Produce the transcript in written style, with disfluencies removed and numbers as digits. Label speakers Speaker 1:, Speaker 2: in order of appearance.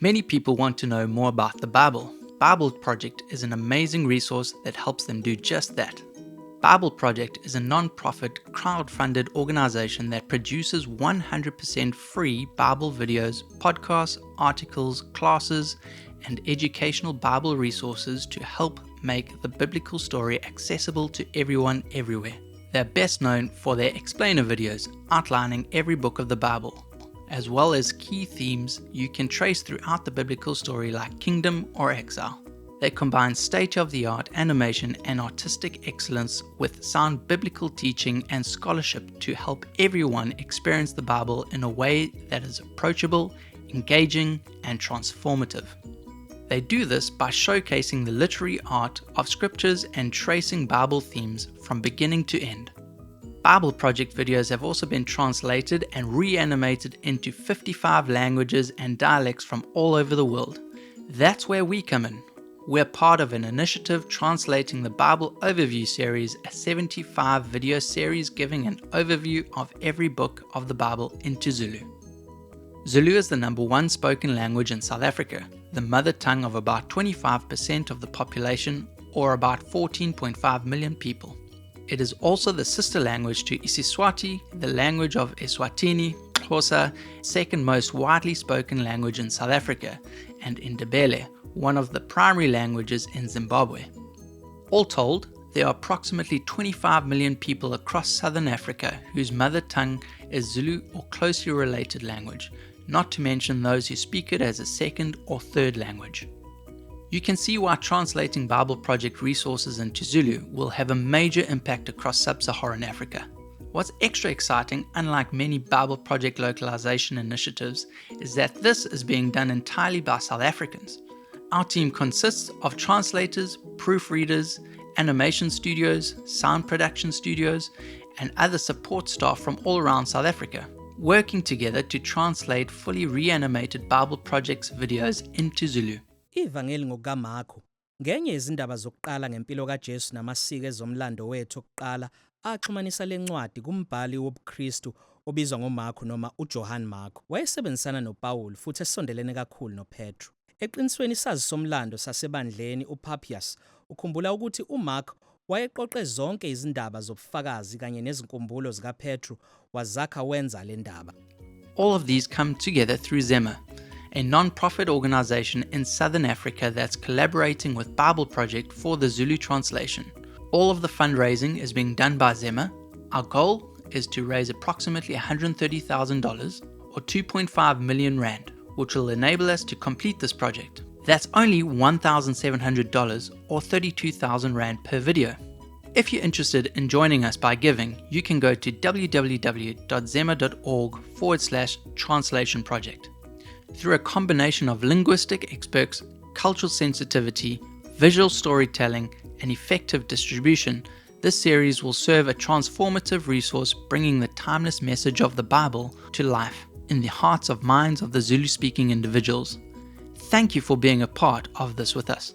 Speaker 1: Many people want to know more about the Bible. BibleProject is an amazing resource that helps them do just that. BibleProject is a non-profit, crowd-funded organization that produces 100% free Bible videos, podcasts, articles, classes, and educational Bible resources to help make the biblical story accessible to everyone everywhere. They're best known for their explainer videos outlining every book of the Bible, as well as key themes you can trace throughout the biblical story like kingdom or exile. They combine state-of-the-art animation and artistic excellence with sound biblical teaching and scholarship to help everyone experience the Bible in a way that is approachable, engaging, and transformative. They do this by showcasing the literary art of scriptures and tracing Bible themes from beginning to end. BibleProject videos have also been translated and reanimated into 55 languages and dialects from all over the world. That's where we come in. We're part of an initiative translating the Bible Overview series, a 75 video series giving an overview of every book of the Bible into Zulu. Zulu is the #1 spoken language in South Africa, the mother tongue of about 25% of the population, or about 14.5 million people. It is also the sister language to isiSwati, the language of Eswatini, Xhosa, second most widely spoken language in South Africa, and Ndebele, one of the primary languages in Zimbabwe. All told, there are approximately 25 million people across Southern Africa whose mother tongue is Zulu or closely related language, not to mention those who speak it as a second or third language. You can see why translating BibleProject resources into Zulu will have a major impact across sub-Saharan Africa. What's extra exciting, unlike many BibleProject localization initiatives, is that this is being done entirely by South Africans. Our team consists of translators, proofreaders, animation studios, sound production studios, and other support staff from all around South Africa, working together to translate fully reanimated BibleProject's videos into Zulu.
Speaker 2: Ivangeli ngokaMarko ngenye izindaba zokuqala ngempilo kaJesu namasiko ezomlando wethu okuqala axhumanisa lencwadi kumbhali wobuKristu obizwa ngoMarko noma uJohn Marko. Wayesebenzisana noPaul futhi esondelene kakhulu noPetru. Eqinisweni isazi somlando sasebandleni uPapias ukhumbula ukuthi uMark wayeqoqe zonke izindaba zobufakazi kanye nezinkumbulo zikaPetru wazakha wenza le ndaba.
Speaker 1: All of these come together through ZEMA, a non-profit organization in Southern Africa that's collaborating with BibleProject for the Zulu translation. All of the fundraising is being done by ZEMA. Our goal is to raise approximately $130,000 or 2.5 million rand, which will enable us to complete this project. That's only $1,700 or 32,000 rand per video. If you're interested in joining us by giving, you can go to www.zema.org/translation project. Through a combination of linguistic experts, cultural sensitivity, visual storytelling, and effective distribution, this series will serve a transformative resource bringing the timeless message of the Bible to life in the hearts of minds of the Zulu-speaking individuals. Thank you for being a part of this with us.